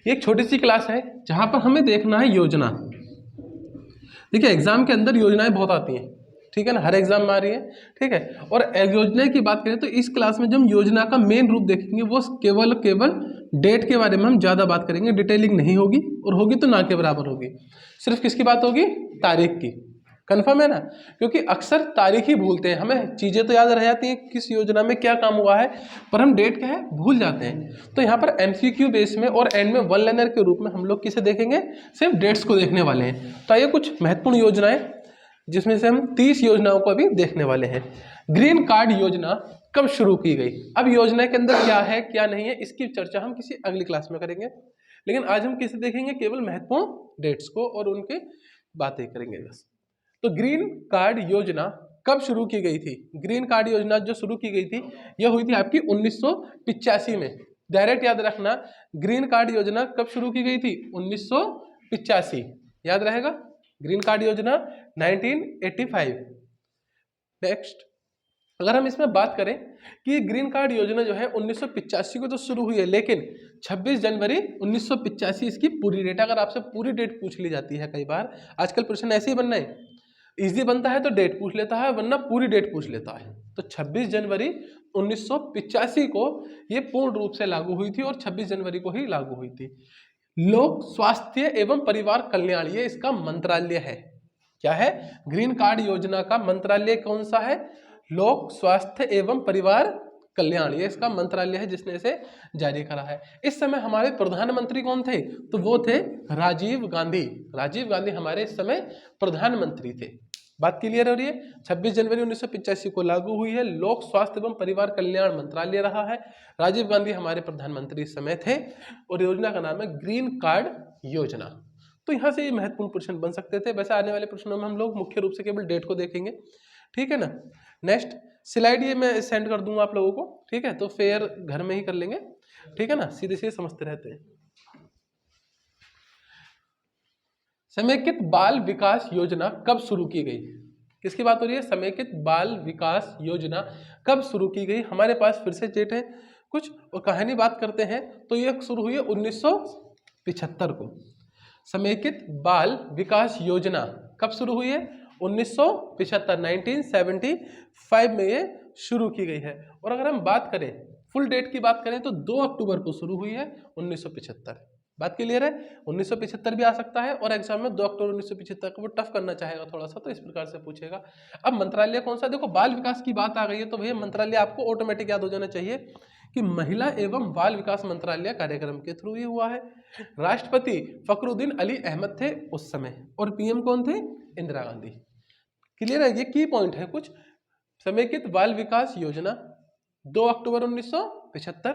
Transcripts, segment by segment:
ये एक छोटी सी क्लास है जहां पर हमें देखना है योजना। देखिए एग्जाम के अंदर योजनाएं बहुत आती हैं, ठीक है ना, हर एग्जाम में आ रही है, ठीक है। और योजना की बात करें तो इस क्लास में जो हम योजना का मेन रूप देखेंगे वो केवल डेट के बारे में हम ज्यादा बात करेंगे, डिटेलिंग नहीं होगी, और होगी तो ना के बराबर होगी। सिर्फ किसकी बात होगी? तारीख की। कंफर्म है ना? क्योंकि अक्सर तारीख ही भूलते हैं, हमें चीजें तो याद रह जाती हैं किस योजना में क्या काम हुआ है, पर हम डेट क्या है भूल जाते हैं। तो यहाँ पर एमसीक्यू बेस में और एंड में वन लाइनर के रूप में हम लोग किसे देखेंगे? सिर्फ डेट्स को देखने वाले हैं। तो आइए कुछ महत्वपूर्ण योजनाएं जिसमें से हम 30 योजनाओं को अभी देखने वाले हैं। ग्रीन कार्ड योजना कब शुरू की गई? अब योजना के अंदर क्या है क्या नहीं है इसकी चर्चा हम किसी अगली क्लास में करेंगे, लेकिन आज हम किसे देखेंगे? केवल महत्वपूर्ण डेट्स को और उनके बातें करेंगे बस। तो ग्रीन कार्ड योजना कब शुरू की गई थी? ग्रीन कार्ड योजना जो शुरू की गई थी यह हुई थी आपकी 1985 में। डायरेक्ट याद रखना, ग्रीन कार्ड योजना कब शुरू की गई थी? 1985, याद रहेगा। ग्रीन कार्ड योजना 1985। नेक्स्ट, अगर हम इसमें बात करें कि ग्रीन कार्ड योजना जो है 1985 को तो शुरू हुई है, लेकिन 26 जनवरी 1985 इसकी पूरी डेट। अगर आपसे पूरी डेट पूछ ली जाती है, कई बार आजकल प्रश्न ऐसे ही बनना है, इजी बनता है तो डेट पूछ लेता है, वरना पूरी डेट पूछ लेता है। तो 26 जनवरी 1985 को ये पूर्ण रूप से लागू हुई थी, और 26 जनवरी को ही लागू हुई थी। लोक स्वास्थ्य एवं परिवार कल्याण ये इसका मंत्रालय है। क्या है? ग्रीन कार्ड योजना का मंत्रालय कौन सा है? लोक स्वास्थ्य एवं परिवार कल्याण, ये इसका मंत्रालय है जिसने इसे जारी करा है। इस समय हमारे प्रधानमंत्री कौन थे? तो वो थे राजीव गांधी। राजीव गांधी हमारे इस समय प्रधानमंत्री थे। बात क्लियर हो रही है? 26 जनवरी 1985 को लागू हुई है, लोक स्वास्थ्य एवं परिवार कल्याण मंत्रालय रहा है, राजीव गांधी हमारे प्रधानमंत्री इस समय थे, और योजना का नाम है ग्रीन कार्ड योजना। तो यहाँ से ये महत्वपूर्ण प्रश्न बन सकते थे। वैसे आने वाले प्रश्नों में हम लोग मुख्य रूप से केवल डेट को देखेंगे, ठीक है ना। नेक्स्ट स्लाइड ये मैं सेंड कर दूंगा आप लोगों को, ठीक है, तो फिर घर में ही कर लेंगे, ठीक है ना, सीधे सीधे समझते रहते हैं। समेकित बाल विकास योजना कब शुरू की गई? किसकी बात हो रही है? समेकित बाल विकास योजना कब शुरू की गई? हमारे पास फिर से डेट है कुछ और कहानी बात करते हैं, तो यह शुरू हुई है 1975 को। समेकित बाल विकास योजना कब शुरू हुई है? 1975, 1975 में ये शुरू की गई है। और अगर हम बात करें फुल डेट की बात करें तो 2 अक्टूबर को शुरू हुई है 1975। बात क्लियर है? 1975 भी आ सकता है, और एग्जाम में 2 अक्टूबर 1975 को वो टफ करना चाहेगा थोड़ा सा, तो इस प्रकार से पूछेगा। अब मंत्रालय कौन सा? देखो बाल विकास की बात आ गई है तो भैया मंत्रालय आपको ऑटोमेटिक याद हो जाना चाहिए कि महिला एवं बाल विकास मंत्रालय कार्यक्रम के थ्रू ही हुआ है। राष्ट्रपति फखरुद्दीन अली अहमद थे उस समय, और पीएम कौन थे? इंदिरा गांधी। क्लियर है? ये की पॉइंट है कुछ। समेकित बाल विकास योजना 2 अक्टूबर 1975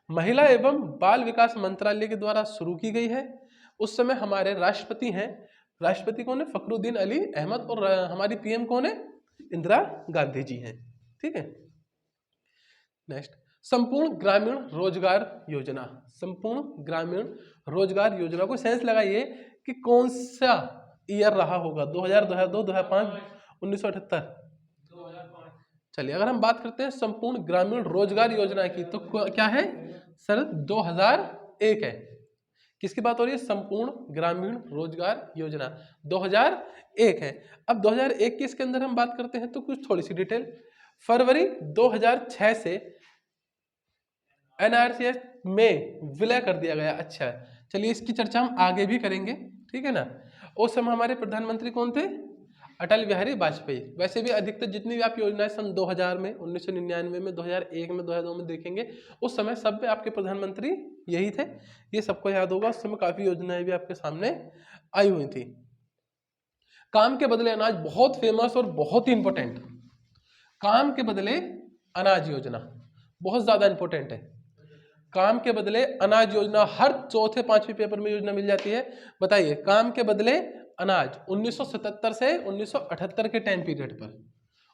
महिला एवं बाल विकास मंत्रालय के द्वारा शुरू की गई है। उस समय हमारे राष्ट्रपति हैं, राष्ट्रपति कौन है? फखरुद्दीन अली अहमद, और हमारी पीएम कौन है? इंदिरा गांधी जी हैं, ठीक है। नेक्स्ट, संपूर्ण ग्रामीण रोजगार योजना। संपूर्ण ग्रामीण रोजगार योजना को सेंस लगाइए कि कौन सा ईयर रहा होगा? 2000, 2002, 2005, 1978। चलिए अगर हम बात करते हैं संपूर्ण ग्रामीण रोजगार योजना की तो क्या है सर? 2001 है। किसकी बात हो रही है? संपूर्ण ग्रामीण रोजगार योजना 2001 है। अब 2001 की इसके अंदर हम बात करते हैं तो कुछ थोड़ी सी डिटेल। फरवरी 2006 से एनआरसीएस में विलय कर दिया गया। अच्छा चलिए इसकी चर्चा हम आगे भी करेंगे, ठीक है ना। उस समय हमारे प्रधानमंत्री कौन थे? अटल बिहारी वाजपेयी। वैसे भी अधिकतर जितनी भी आप योजनाएं सन 2000 में, 1999 में, 2001 में, 2002 में देखेंगे, उस समय सब पे आपके प्रधानमंत्री यही थे, ये सबको याद होगा। उस समय काफी योजनाएं भी आपके सामने आई हुई थी। काम के बदले अनाज बहुत फेमस और बहुत ही इंपॉर्टेंट। काम के बदले अनाज योजना बहुत ज्यादा इंपॉर्टेंट है। काम के बदले अनाज योजना हर चौथे पांचवें पेपर में योजना मिल जाती है। बताइए, काम के बदले अनाज 1977 से 1978 के टाइम पीरियड पर,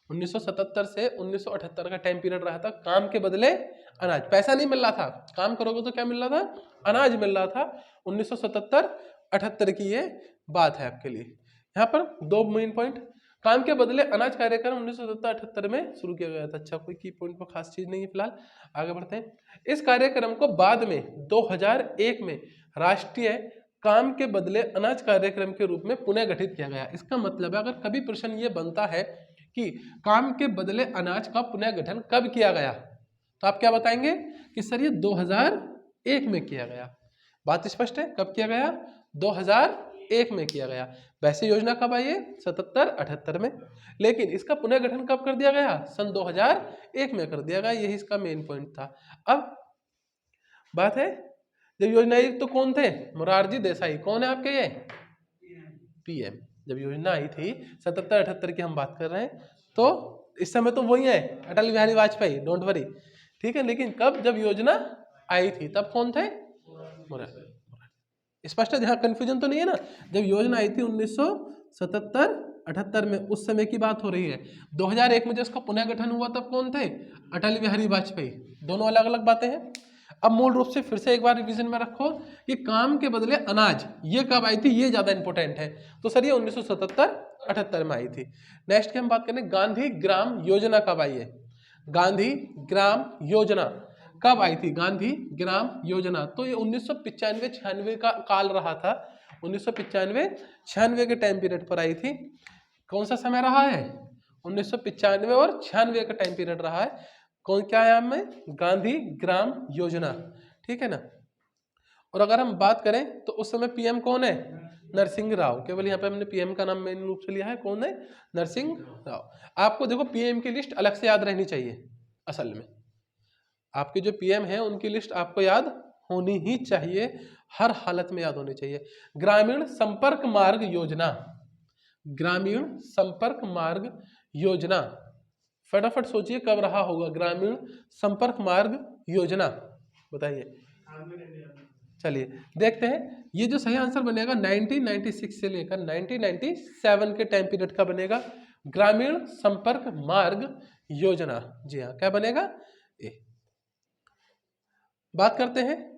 1977 से 1978 का टाइम पीरियड रहा था। काम के बदले अनाज, पैसा नहीं मिल रहा था, काम करोगे तो क्या मिल रहा था? अनाज मिल रहा था। 1977-78 की ये बात है आपके लिए। यहाँ पर 2 मेन पॉइंट। काम के बदले अनाज कार्यक्रम 1977-78 में शुरू किया गया था। अच्छा, कोई की पॉइंट पर खास चीज नहीं है फिलहाल, आगे बढ़ते हैं। इस कार्यक्रम को बाद में 2001 में राष्ट्रीय काम के बदले अनाज कार्यक्रम के रूप में पुनः गठित किया गया। इसका मतलब है, अगर कभी प्रश्न ये बनता है कि काम के बदले अनाज का पुनः गठन कब किया गया, तो आप क्या बताएंगे कि सर ये 2001 में किया गया। बात स्पष्ट है, कब किया गया? 2001 में किया गया। वैसे योजना कब आई है? 77-78 में। लेकिन इसका पुनः गठन कब कर दिया गया? सन 2001 में कर दिया गया। यही इसका मेन पॉइंट था। अब बात है, जब योजना आई तो कौन थे? मोरारजी देसाई। कौन है आपके ये? पीएम। जब योजना आई थी 77-78 की हम बात कर रहे हैं, तो इस समय तो वही है, अटल बिहारी वाजपेयी, डोंट वरी, ठीक है। लेकिन कब जब योजना आई थी तब कौन थे? मोरारजी। स्पष्ट है, यहाँ कंफ्यूजन तो नहीं है ना। जब योजना आई थी 1977-78 में, उस समय की बात हो रही है। 2001 में जब इसका पुनः गठन हुआ तब कौन थे? अटल बिहारी वाजपेयी। दोनों अलग अलग बातें हैं। अब मूल रूप से फिर से एक बार रिवीजन में रखो कि काम के बदले अनाज ये कब आई थी, ये ज्यादा इंपॉर्टेंट है। तो सर ये 1977-78 में आई थी। नेक्स्ट की हम बात करें, गांधी ग्राम योजना कब आई है? गांधी ग्राम योजना कब आई थी? गांधी ग्राम योजना तो ये 1995-96 का काल रहा था। 1995-96 के टाइम पीरियड पर आई थी। कौन सा समय रहा है? 1995 और 96 का टाइम पीरियड रहा है। कौन क्या है में? गांधी ग्राम योजना, ठीक है ना। और अगर हम बात करें तो उस समय पीएम कौन है? नरसिंह राव। केवल यहाँ पे हमने पीएम का नाम मेन रूप से लिया है। कौन है? नरसिंह राव। आपको देखो पीएम की लिस्ट अलग से याद रहनी चाहिए। असल में आपके जो पीएम है उनकी लिस्ट आपको याद होनी ही चाहिए, हर हालत में याद होनी चाहिए। ग्रामीण संपर्क मार्ग योजना, ग्रामीण संपर्क मार्ग योजना, फटाफट सोचिए कब रहा होगा ग्रामीण संपर्क मार्ग योजना, बताइए। चलिए देखते हैं, ये जो सही आंसर बनेगा 1996 से लेकर 1997 के टाइम पीरियड का बनेगा। ग्रामीण संपर्क मार्ग योजना, जी हाँ, क्या बनेगा? ए। बात करते हैं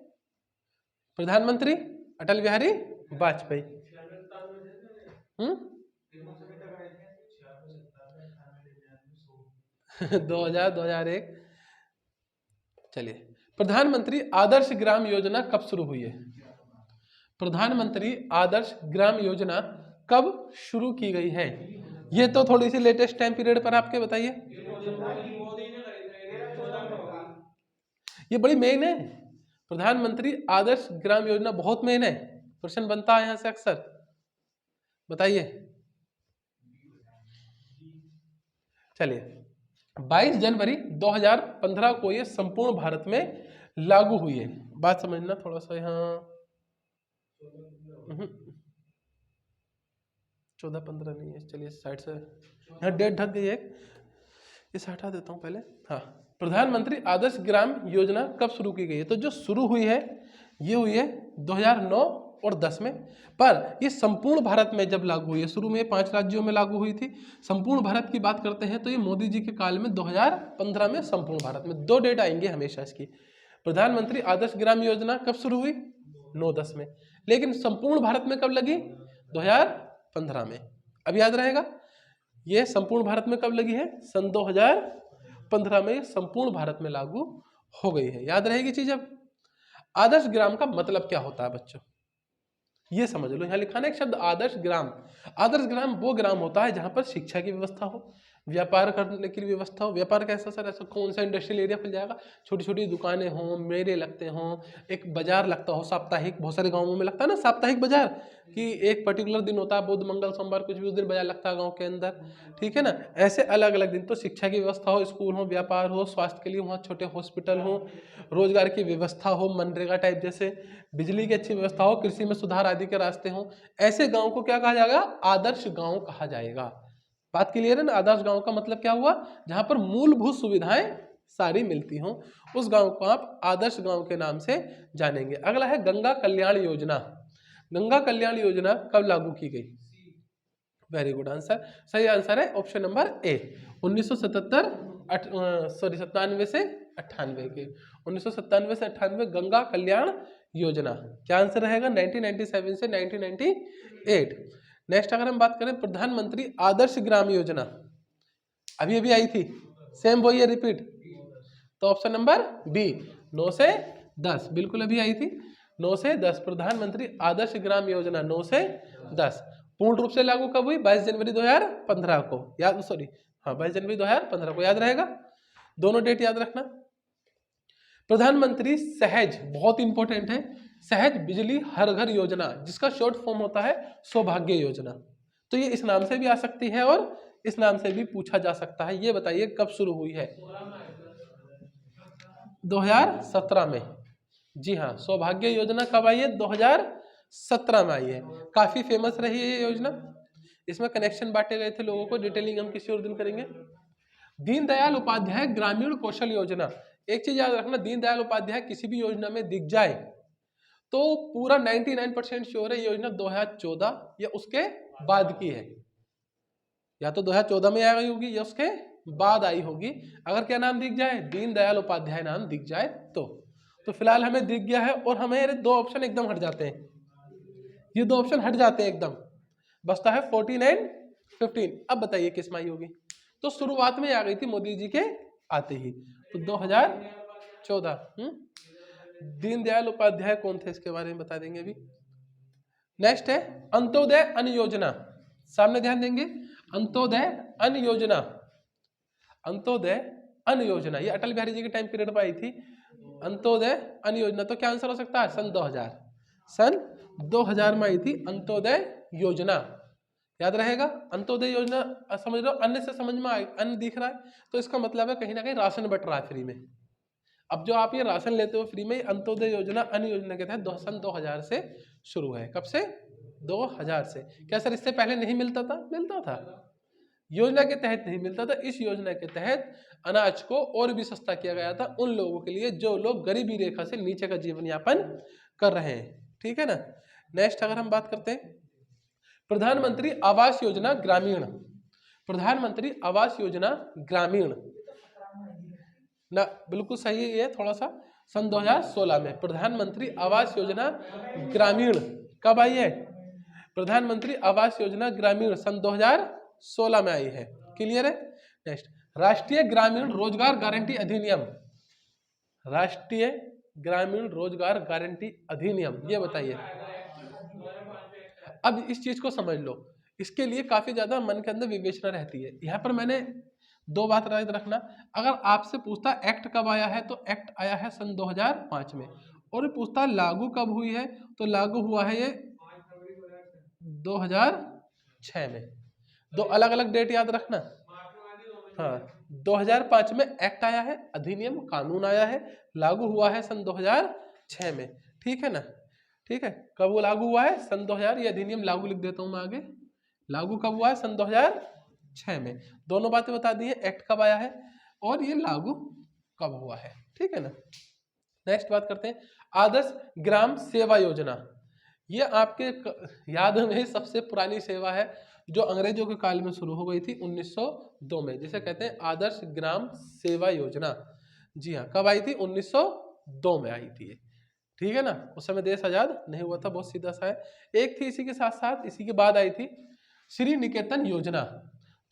प्रधानमंत्री अटल बिहारी वाजपेयी। 2000-2001। चलिए, प्रधानमंत्री आदर्श ग्राम योजना कब शुरू हुई है? प्रधानमंत्री आदर्श ग्राम योजना कब शुरू की गई है? ये तो थोड़ी सी लेटेस्ट टाइम पीरियड पर आपके बताइए। ये बड़ी मेन है, प्रधानमंत्री आदर्श ग्राम योजना बहुत मेन है, क्वेश्चन बनता है यहां से अक्सर, बताइए। चलिए, 22 जनवरी 2015 को ये संपूर्ण भारत में लागू हुई है। बात समझना थोड़ा सा, यहाँ 14-15 नहीं है, चलिए साइड से यहाँ डेट ढक गई है, इसे हटा देता हूँ पहले। हाँ, प्रधानमंत्री आदर्श ग्राम योजना कब शुरू की गई है? तो जो शुरू हुई है ये हुई है 2009 और 10 में, पर ये संपूर्ण भारत में जब लागू हुई है, शुरू में 5 राज्यों में लागू हुई थी। संपूर्ण भारत की बात करते हैं तो ये मोदी जी के काल में 2015 में संपूर्ण भारत में। 2 डेट आएंगे हमेशा इसकी। प्रधानमंत्री आदर्श ग्राम योजना कब शुरू हुई? 9-10 में। लेकिन संपूर्ण भारत में कब लगी? 2015 में। अब याद रहेगा, ये संपूर्ण भारत में कब लगी है? सन 2015 में संपूर्ण भारत में लागू हो गई है। याद रहेगी चीज। अब आदर्श ग्राम का मतलब क्या होता है बच्चों, ये समझ लो। यहाँ लिखा ना एक शब्द आदर्श ग्राम। आदर्श ग्राम वो ग्राम होता है जहां पर शिक्षा की व्यवस्था हो, व्यापार करने की व्यवस्था हो। व्यापार कैसा सर? ऐसा कौन सा इंडस्ट्रियल एरिया खुल जाएगा, छोटी छोटी दुकानें हों, मेले लगते हों, एक बाजार लगता हो साप्ताहिक। बहुत सारे गाँवों में लगता है ना साप्ताहिक बाजार, कि एक पर्टिकुलर दिन होता है, बुध मंगल सोमवार कुछ भी उस दिन बाजार लगता है गाँव के अंदर, ठीक है ना। ऐसे अलग अलग दिन। तो शिक्षा की व्यवस्था हो, स्कूल हो, व्यापार हो, स्वास्थ्य के लिए वहाँ छोटे हॉस्पिटल हो, रोजगार की व्यवस्था हो, मनरेगा टाइप जैसे, बिजली की अच्छी व्यवस्था हो, कृषि में सुधार आदि के रास्ते हों, ऐसे गाँव को क्या कहा जाएगा? आदर्श गाँव कहा जाएगा। बात क्लियर है ना? आदर्श गांव का मतलब क्या हुआ? जहां पर मूलभूत सुविधाएं सारी मिलती हों, उस गांव को आप आदर्श गांव के नाम से जानेंगे। अगला है गंगा कल्याण योजना। गंगा कल्याण योजना कब लागू की गई? Very good answer. सही आंसर है ऑप्शन नंबर ए, 1997 से 98 के। 1997 से 98 गंगा कल्याण योजना। क्या आंसर रहेगा? 1997 से 1998। नेक्स्ट अगर हम बात करें प्रधानमंत्री आदर्श ग्राम योजना, अभी अभी आई थी, सेम वही है, रिपीट। तो ऑप्शन नंबर बी 9 से 10, बिल्कुल अभी आई थी, 9 से 10 प्रधानमंत्री आदर्श ग्राम योजना 9 से 10 पूर्ण रूप से लागू कब हुई? 22 जनवरी 2015 को, याद, सॉरी हाँ 22 जनवरी 2015 को, याद रहेगा, दोनों डेट याद रखना। प्रधानमंत्री सहज, बहुत इंपॉर्टेंट है, सहज बिजली हर घर योजना, जिसका शॉर्ट फॉर्म होता है सौभाग्य योजना। तो ये इस नाम से भी आ सकती है और इस नाम से भी पूछा जा सकता है। ये बताइए कब शुरू हुई है? 2017 में। जी हाँ, सौभाग्य योजना कब आई है? 2017 में आई है। काफी फेमस रही है ये योजना, इसमें कनेक्शन बांटे गए थे लोगों को, डिटेलिंग हम किसी और दिन करेंगे। दीनदयाल उपाध्याय ग्रामीण कौशल योजना, एक चीज याद रखना, दीनदयाल उपाध्याय किसी भी योजना में दिख जाए तो पूरा 99% श्योर है ये योजना 2014 या उसके बाद की है, या तो 2014 में आई होगी या उसके बाद आई होगी। अगर क्या नाम दिख जाए? दीनदयाल उपाध्याय नाम दिख जाए तो फिलहाल हमें दिख गया है और हमें दो ऑप्शन एकदम हट जाते हैं, ये दो ऑप्शन हट जाते हैं एकदम, बचता है 14 एंड 15। अब बताइए किस में आई होगी? तो शुरुआत में आ गई थी मोदी जी के आते ही, तो 2014। दीनदयाल उपाध्याय कौन थे इसके बारे में बता देंगे अभी। नेक्स्ट है अंत्योदय अन्न योजना, सामने ध्यान देंगे, अंत्योदय अन्न योजना, अंत्योदय अन्न योजना ये अटल बिहारी जी के टाइम पीरियड पर आई थी। अंत्योदय अन्न योजना, तो क्या आंसर हो सकता है? सन 2000, सन 2000 में आई थी अंत्योदय योजना, याद रहेगा। अंत्योदय योजना समझ लो, अन्न से समझ में आए, अन्न दिख रहा है तो इसका मतलब है कहीं ना कहीं राशन बट रहा है फ्री में। अब जो आप ये राशन लेते हो फ्री में, अंत्योदय योजना अन्न योजना के तहत सन 2000 से शुरू है। कब से? 2000 से। क्या सर इससे पहले नहीं मिलता था? मिलता था, योजना के तहत नहीं मिलता था। इस योजना के तहत अनाज को और भी सस्ता किया गया था उन लोगों के लिए जो लोग गरीबी रेखा से नीचे का जीवन यापन कर रहे हैं, ठीक है ना। नेक्स्ट अगर हम बात करते हैं प्रधानमंत्री आवास योजना ग्रामीण, प्रधानमंत्री आवास योजना ग्रामीण ना, बिल्कुल सही है, थोड़ा सा सन 2016 में प्रधानमंत्री आवास योजना ग्रामीण कब आई है? प्रधानमंत्री आवास योजना ग्रामीण सन 2016 में आई है, क्लियर है। नेक्स्ट राष्ट्रीय ग्रामीण रोजगार गारंटी अधिनियम, राष्ट्रीय ग्रामीण रोजगार गारंटी अधिनियम, ये बताइए। अब इस चीज को समझ लो, इसके लिए काफी ज्यादा मन के अंदर विवेचना रहती है। यहाँ पर मैंने दो बात याद रखना, अगर आपसे पूछता एक्ट कब आया है तो एक्ट आया है सन 2005 में, और पूछता लागू कब हुई है तो लागू हुआ है ये 2006 में। दो अलग अलग डेट याद रखना। हाँ, 2005 में एक्ट आया है, अधिनियम कानून आया है, लागू हुआ है सन 2006 में, ठीक है ना। ठीक है, कब वो लागू हुआ है? सन 2000, ये अधिनियम लागू लिख देता हूं मैं आगे, लागू कब हुआ है? सन 2006 में। दोनों बातें बता दी है, एक्ट कब आया है और ये लागू कब हुआ है, ठीक है ना। नेक्स्ट बात करते हैं आदर्श ग्राम सेवा योजना, ये आपके याद में सबसे पुरानी सेवा है जो अंग्रेजों के काल में शुरू हो गई थी 1902 में, जिसे कहते हैं आदर्श ग्राम सेवा योजना। जी हाँ, कब आई थी? 1902 में आई थी ये, ठीक है ना। उस समय देश आजाद नहीं हुआ था, बहुत सीधा सा है। एक थी इसी के साथ साथ, इसी के बाद आई थी श्री निकेतन योजना।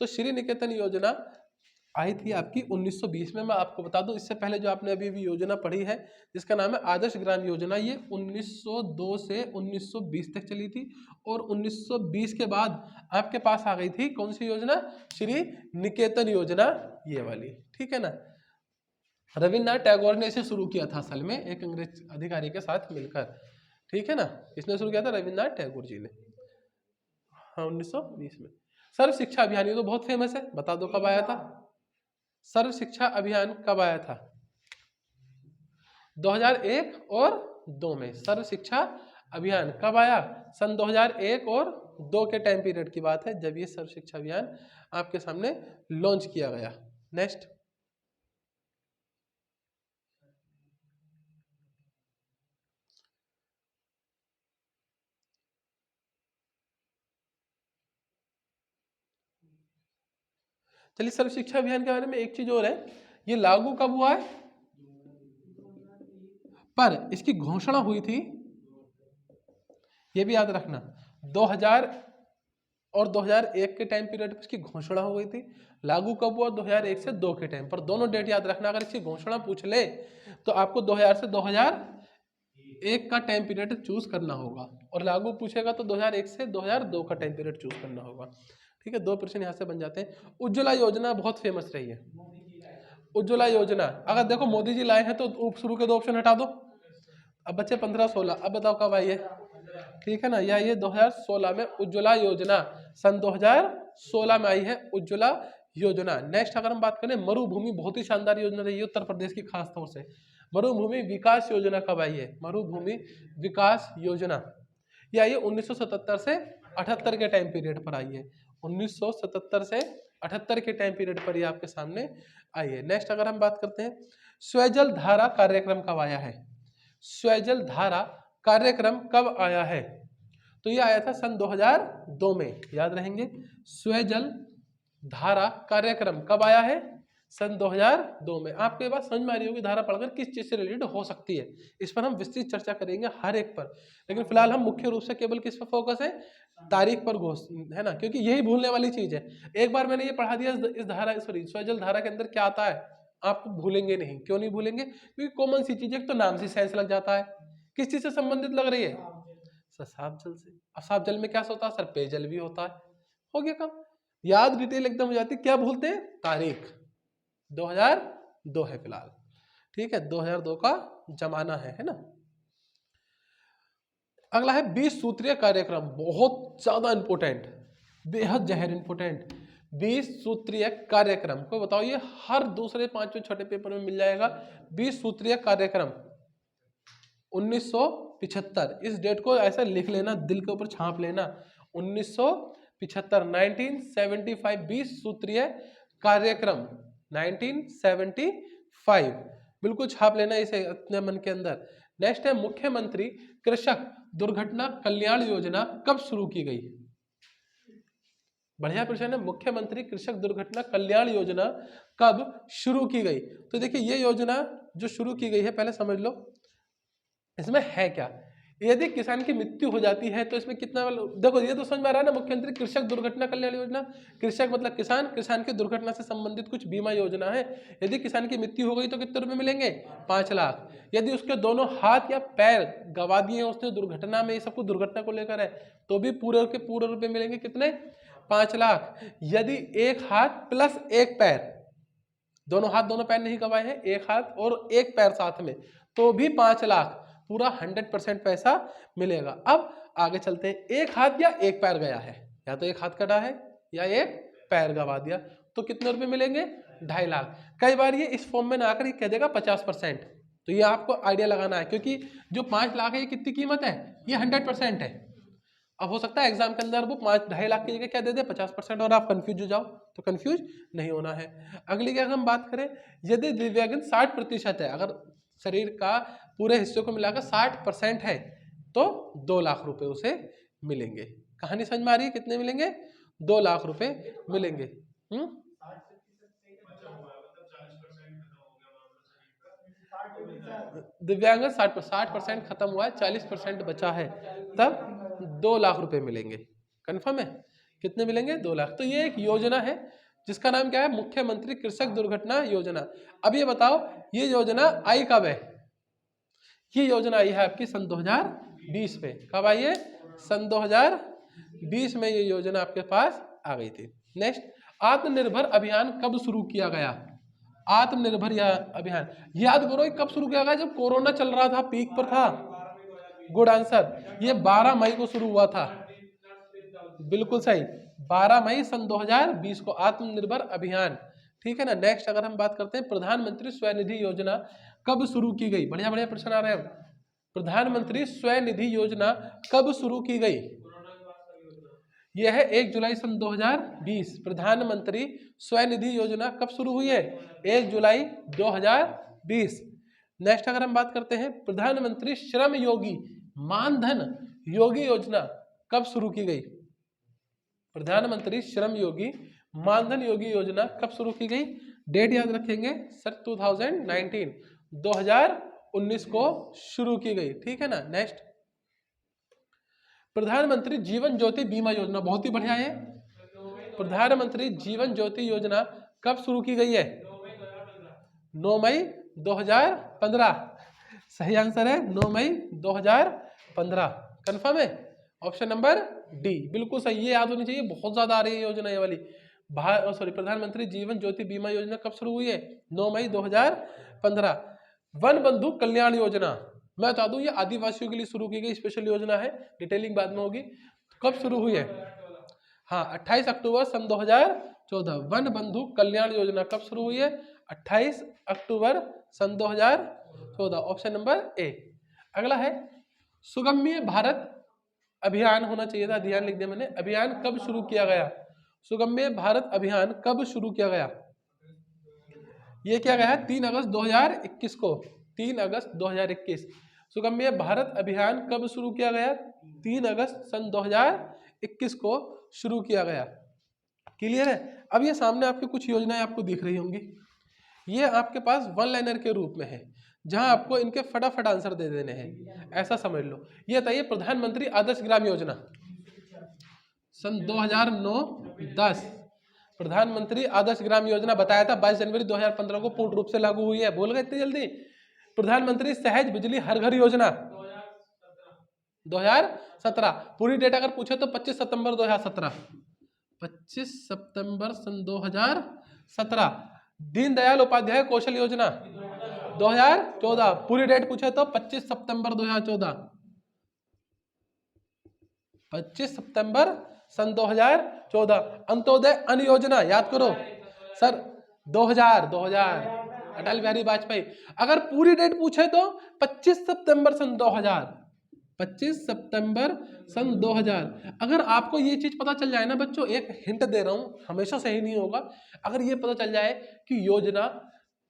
तो श्री निकेतन योजना आई थी आपकी 1920 में। मैं आपको बता दूं, इससे पहले जो आपने अभी भी योजना पढ़ी है जिसका नाम है आदर्श ग्राम योजना, ये 1902 से 1920 तक चली थी, और 1920 के बाद आपके पास आ गई थी कौन सी योजना? श्री निकेतन योजना, ये वाली, ठीक है ना। रविन्द्रनाथ टैगोर ने इसे शुरू किया था असल में, एक अंग्रेज अधिकारी के साथ मिलकर, ठीक है ना। इसने शुरू किया था रविन्द्रनाथ टैगोर जी ने, हाँ 1920 में। सर्व शिक्षा अभियान, ये तो बहुत फेमस है, बता दो कब आया था? सर्व शिक्षा अभियान कब आया था? 2001 और 2 में। सर्व शिक्षा अभियान कब आया? सन 2001 और 2 के टाइम पीरियड की बात है जब ये सर्व शिक्षा अभियान आपके सामने लॉन्च किया गया। नेक्स्ट चलिए, सर्व शिक्षा अभियान के बारे में एक चीज और है, ये लागू कब हुआ है, पर इसकी घोषणा हुई थी, ये भी याद रखना, 2000 और 2001 के टाइम पीरियड पर इसकी घोषणा हो गई थी। लागू कब हुआ? 2001 से 2 के टाइम पर। दोनों डेट याद रखना, अगर इसकी घोषणा पूछ ले तो आपको 2000 से 2001 का टाइम पीरियड चूज करना होगा, और लागू पूछेगा तो 2001 से 2002 का टाइम पीरियड चूज करना होगा। ठीक है, 2 प्रश्न यहाँ से बन जाते हैं। उज्ज्वला योजना बहुत फेमस रही है। उज्ज्वला योजना अगर देखो मोदी जी लाए हैं तो शुरू के 2 ऑप्शन हटा दो। अब बच्चे 15-16, अब बताओ कब आई है? ठीक है ना, या ये 2016 में उज्ज्वला योजना सन 2016 में आई है उज्ज्वला योजना। नेक्स्ट अगर हम बात करें मरुभूमि, बहुत ही शानदार योजना रही है उत्तर प्रदेश की खास तौर से। मरुभूमि विकास योजना कब आई है? मरुभूमि विकास योजना ये आई है 1977 से 78 के टाइम पीरियड पर आई है। 1977 से 78 के टाइम पीरियड पर ये आपके सामने आई है। नेक्स्ट अगर हम बात करते हैं स्वजल धारा कार्यक्रम कब आया है? स्वजल धारा कार्यक्रम कब आया है? तो ये आया था सन 2002 में, याद रहेंगे। स्वजल धारा कार्यक्रम कब आया है? सन 2002 में। आपके पास समझ में आ रही होगी धारा पढ़कर किस चीज से रिलेटेड हो सकती है, इस पर हम विस्तृत चर्चा करेंगे हर एक पर, लेकिन फिलहाल हम मुख्य रूप से केवल किस पर फोकस है? तारीख पर है ना, क्योंकि यही भूलने वाली चीज है। एक बार मैंने ये पढ़ा दिया इस धारा सॉरी स्वजल धारा के अंदर क्या आता है, आप भूलेंगे नहीं। क्यों नहीं भूलेंगे? क्योंकि कॉमन सी चीज है, तो नाम से सेंस लग जाता है। किस चीज से संबंधित लग रही है? सर साफ जल से। अब साफ जल में क्या होता है? सर पेयजल भी होता है। हो गया काम, याद डिटेल एकदम हो जाती। क्या भूलते हैं? तारीख 2002 है फिलहाल। ठीक है, 2002 का जमाना है ना। अगला है 20 सूत्रीय कार्यक्रम, बहुत ज्यादा इंपोर्टेंट, बेहद जहर इंपोर्टेंट। 20 सूत्रीय कार्यक्रम को बताओ, ये हर दूसरे 5वें छोटे पेपर में मिल जाएगा। 20 सूत्रीय कार्यक्रम 1975, इस डेट को ऐसा लिख लेना, दिल के ऊपर छाप लेना। 1975 1975 20 सूत्रीय कार्यक्रम 1975, बिल्कुल छाप लेना इसे अपने मन के अंदर। नेक्स्ट है मुख्यमंत्री कृषक दुर्घटना कल्याण योजना कब शुरू की गई? बढ़िया प्रश्न है। मुख्यमंत्री कृषक दुर्घटना कल्याण योजना कब शुरू की गई? तो देखिए ये योजना जो शुरू की गई है, पहले समझ लो इसमें है क्या। यदि किसान की मृत्यु हो जाती है तो इसमें कितना, देखो ये तो समझ में आ रहा है ना, मुख्यमंत्री कृषक दुर्घटना कल्याण योजना, कृषक मतलब किसान, किसान की दुर्घटना से संबंधित कुछ बीमा योजना है। यदि किसान की मृत्यु हो गई तो कितने रुपए मिलेंगे? 5 लाख। यदि उसके दोनों हाथ या पैर गवा दिए उसने दुर्घटना में, ये सब कुछ दुर्घटना को लेकर है, तो भी पूरे के पूरे रुपए मिलेंगे। कितने? 5 लाख। यदि एक हाथ प्लस एक पैर, दोनों हाथ दोनों पैर नहीं गवाए हैं, एक हाथ और एक पैर साथ में, तो भी 5 लाख, पूरा 100% पैसा मिलेगा। अब आगे चलते हैं, एक हाथ या एक पैर गया है, या तो एक हाथ कटा है या एक पैर गवा दिया, तो कितने रुपए मिलेंगे? 2.5 लाख। कई बार ये इस फॉर्म में ना आकर ये कह देगा 50%, तो ये आपको आइडिया लगाना है, क्योंकि जो 5 लाख है ये कितनी कीमत है? ये 100% है। अब हो सकता है एग्जाम के अंदर वो 2.5 लाख की जगह क्या दे दे? 50%, और आप कंफ्यूज हो जाओ, तो कंफ्यूज नहीं होना है। अगली की अगर हम बात करें, यदि दिव्यांगन 60% है, अगर शरीर का पूरे हिस्से को मिलाकर 60% है, तो 2 लाख रुपए उसे मिलेंगे। कहानी समझ में आ रही है? कितने मिलेंगे? 2 लाख रुपए मिलेंगे। दिव्यांगन 60% खत्म हुआ है, 40% बचा है, तब 2 लाख रुपए मिलेंगे। कंफर्म है? कितने मिलेंगे? 2 लाख। तो ये एक योजना है जिसका नाम क्या है? मुख्यमंत्री कृषक दुर्घटना योजना। अब ये बताओ ये योजना आई कब है? ये योजना आई है आपकी सन 2020 में। कब आई है? सन 2020 में ये योजना आपके पास आ गई थी। नेक्स्ट, आत्मनिर्भर अभियान कब शुरू किया गया? आत्मनिर्भर अभियान याद करो, ये कब शुरू किया गया? जब कोरोना चल रहा था, पीक पर था। गुड आंसर, ये 12 मई को शुरू हुआ था। बिल्कुल सही, 12 मई सन 2020 को आत्मनिर्भर अभियान। ठीक है ना। नेक्स्ट अगर हम बात करते हैं, प्रधानमंत्री स्वनिधि योजना कब शुरू की गई? बढ़िया बढ़िया प्रश्न आ रहे हैं। प्रधानमंत्री स्वनिधि योजना कब शुरू की गई? यह है 1 जुलाई सन 2020। प्रधानमंत्री स्वनिधि योजना कब शुरू हुई है? 1 जुलाई 2020। नेक्स्ट अगर हम बात करते हैं, प्रधानमंत्री श्रम योगी मानधन योगी योजना कब शुरू की गई? प्रधानमंत्री श्रम योगी मानधन योगी योजना कब शुरू की गई? डेट याद रखेंगे सर, 2019 को शुरू की गई। ठीक है ना। नेक्स्ट, प्रधानमंत्री जीवन ज्योति बीमा योजना, बहुत ही बढ़िया है। प्रधानमंत्री जीवन ज्योति योजना कब शुरू की गई है? 9 मई 2015। सही आंसर है 9 मई 2015। कंफर्म है? ऑप्शन नंबर डी बिल्कुल सही। ये याद होनी चाहिए, बहुत ज्यादा आ रही है योजना ये वाली। प्रधानमंत्री जीवन ज्योति बीमा योजना कब शुरू हुई है? 9 मई 2015। वन बंधु कल्याण योजना, मैं बता दूं ये आदिवासियों के लिए शुरू की गई स्पेशल योजना है, डिटेलिंग बाद में होगी। कब शुरू हुई है? हाँ 28 अक्टूबर सन 2014। वन बंधु कल्याण योजना कब शुरू हुई है? 28 अक्टूबर सन 2014। Option number A. अगला है सुगम्य भारत अभियान, होना चाहिए था ध्यान लिख दिया मैंने। अभियान कब शुरू किया गया? सुगम्य भारत अभियान कब शुरू किया गया? ये किया गया है 3 अगस्त 2021 को। 3 अगस्त 2021 सुगम्य भारत अभियान कब शुरू किया गया? 3 अगस्त सन 2021 को शुरू किया गया। क्लियर है? अब ये सामने आपके कुछ योजनाएं आपको दिख रही होंगी, ये आपके पास वन लाइनर के रूप में है, जहां आपको इनके फटाफट आंसर दे देने हैं, ऐसा समझ लो। ये बताइए प्रधानमंत्री आदर्श ग्राम योजना सन 2009-10, प्रधानमंत्री आदर्श ग्राम योजना बताया था 22 जनवरी 2015 को पूर्ण रूप से लागू हुई है। बोल गए इतनी जल्दी? प्रधानमंत्री सहज बिजली हर घर योजना 2017। पूरी डेट अगर पूछे तो 25 सितंबर 2017। 25 सितंबर सन 2017। दीनदयाल उपाध्याय कौशल योजना 2014। पूरी डेट पूछे तो 25 सितंबर 2014। 25 सितंबर सन 2014। अंत्योदय अन्न योजना याद करो सर 2000 अटल बिहारी वाजपेयी। अगर पूरी डेट पूछे तो 25 सितंबर सन 2000। 25 सितंबर सन 2000। अगर आपको ये चीज पता चल जाए ना बच्चों, एक हिंट दे रहा हूं, हमेशा सही नहीं होगा, अगर ये पता चल जाए कि योजना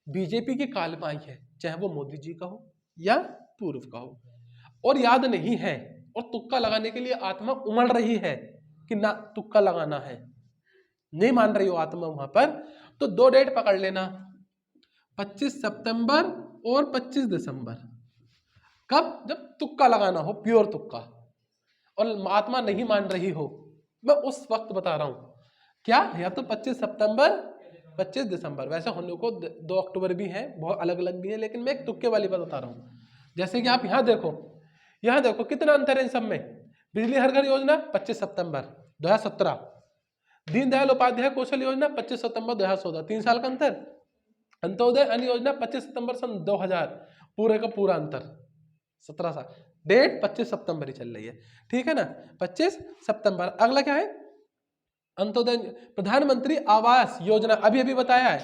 बीजेपी के काल में आई है, चाहे वो मोदी जी का हो या पूर्व का हो, और याद नहीं है और तुक्का लगाने के लिए आत्मा उमड़ रही है कि ना तुक्का लगाना है, नहीं मान रही हो आत्मा वहां पर, तो 2 डेट पकड़ लेना, 25 सितंबर और 25 दिसंबर। कब? जब तुक्का लगाना हो, प्योर तुक्का, और आत्मा नहीं मान रही हो, मैं उस वक्त बता रहा हूं क्या, या तो 25 सितंबर 25 दिसंबर। वैसे होने को 2 अक्टूबर भी है, बहुत अलग अलग भी है, लेकिन मैं एक तुक्के वाली बात बता रहा हूं। जैसे कि आप यहाँ देखो कितना अंतर है इन सब में। बिजली हर घर योजना 25 सितंबर 2017। दीनदयाल उपाध्याय कौशल योजना 25 सितंबर 2014, 3 साल का अंतर। अंत्योदय अन्न योजना 25 सितंबर सन 2000, पूरे का पूरा अंतर 17 साल। डेट 25 सितंबर ही चल रही है, ठीक है ना, 25 सितंबर। अगला क्या है? अंत्योदय प्रधानमंत्री आवास योजना अभी अभी बताया है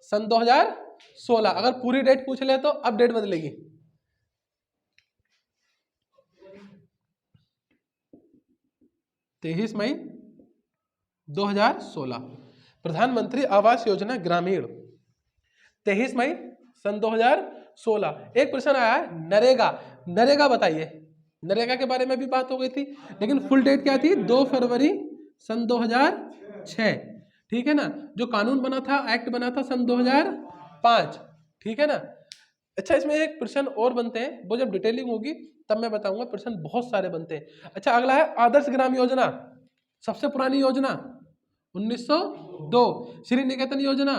सन 2016। अगर पूरी डेट पूछ ले तो अब डेट बदलेगी। 23 मई 2016 प्रधानमंत्री आवास योजना ग्रामीण, 23 मई सन 2016। एक प्रश्न आया है नरेगा बताइए। नरेगा के बारे में भी बात हो गई थी, लेकिन फुल डेट क्या थी? 2 फरवरी सन 2006, ठीक है ना। जो कानून बना था, एक्ट बना था सन 2005, ठीक है ना। अच्छा, इसमें एक प्रश्न और बनते हैं, वो जब डिटेलिंग होगी तब मैं बताऊंगा, प्रश्न बहुत सारे बनते हैं। अच्छा, अगला है आदर्श ग्राम योजना, सबसे पुरानी योजना 1902। श्री निकेतन योजना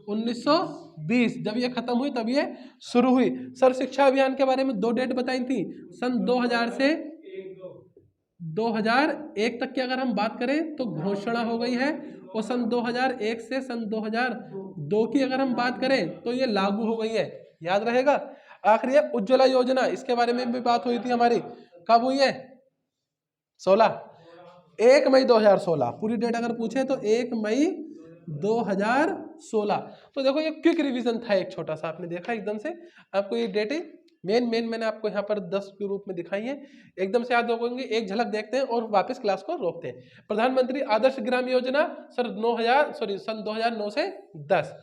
1920, जब ये खत्म हुई तब ये शुरू हुई। सर्व शिक्षा अभियान के बारे में 2 डेट बताई थी, सन 2000 से 2001 तक की अगर हम बात करें तो घोषणा हो गई है, और सन 2001 से सन 2002 की अगर हम बात करें तो ये लागू हो गई है, याद रहेगा। आखिरी है उज्ज्वला योजना, इसके बारे में भी बात हुई थी हमारी, कब हुई है? 1 मई 2016। पूरी डेट अगर पूछे तो 1 मई 2016। तो देखो ये क्विक रिवीजन था एक छोटा सा, आपने देखा एकदम से आपको ये डेटें मेन मैंने आपको यहाँ पर 10 के रूप में दिखाई है, एकदम से याद होंगे। एक झलक देखते हैं और वापस क्लास को रोकते हैं। प्रधानमंत्री आदर्श ग्राम योजना सन 2009 से 10।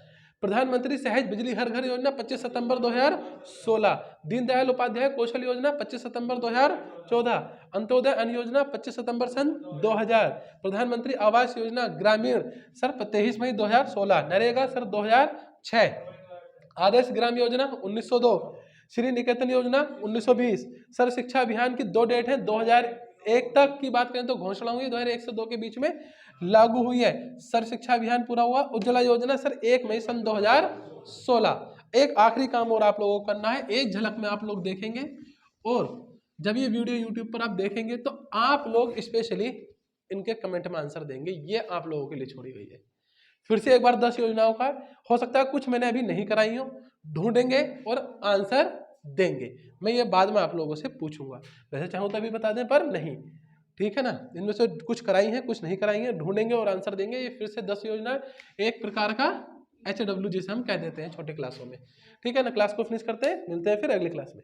प्रधानमंत्री सहज बिजली हर घर योजना 25 सितंबर 2016। दीनदयाल उपाध्याय कौशल योजना 25 सितंबर 2014। अंत्योदय अन्न योजना 25 सितंबर सन 2000। प्रधानमंत्री आवास योजना ग्रामीण सर 23 मई 2016। नरेगा सर 2006। आदर्श ग्राम योजना 1902। श्री निकेतन योजना 1920। सर्व शिक्षा अभियान की 2 डेट है, एक तक की बात करें तो घोषणा हुई 2001 से 2 के बीच में लागू हुई है। सर्व शिक्षा अभियान पूरा हुआ। उज्ज्वला योजना सर 1 मई सन 2016। एक आखिरी काम और आप लोगों को करना है, एक झलक में आप लोग देखेंगे और जब ये वीडियो यूट्यूब पर आप देखेंगे तो आप लोग स्पेशली इनके कमेंट में आंसर देंगे, ये आप लोगों के लिए छोड़ी गई है। फिर से एक बार 10 योजनाओं का, हो सकता है कुछ मैंने अभी नहीं कराई हो, ढूंढेंगे और आंसर देंगे। मैं ये बाद में आप लोगों से पूछूंगा, वैसे चाहूँ तो अभी बता दें पर नहीं, ठीक है ना। इनमें से कुछ कराई हैं कुछ नहीं कराई हैं, ढूंढेंगे और आंसर देंगे। ये फिर से 10 योजना, एक प्रकार का HW जिसे हम कह देते हैं छोटे क्लासों में, ठीक है ना। क्लास को फिनिश करते हैं, मिलते हैं फिर अगली क्लास में।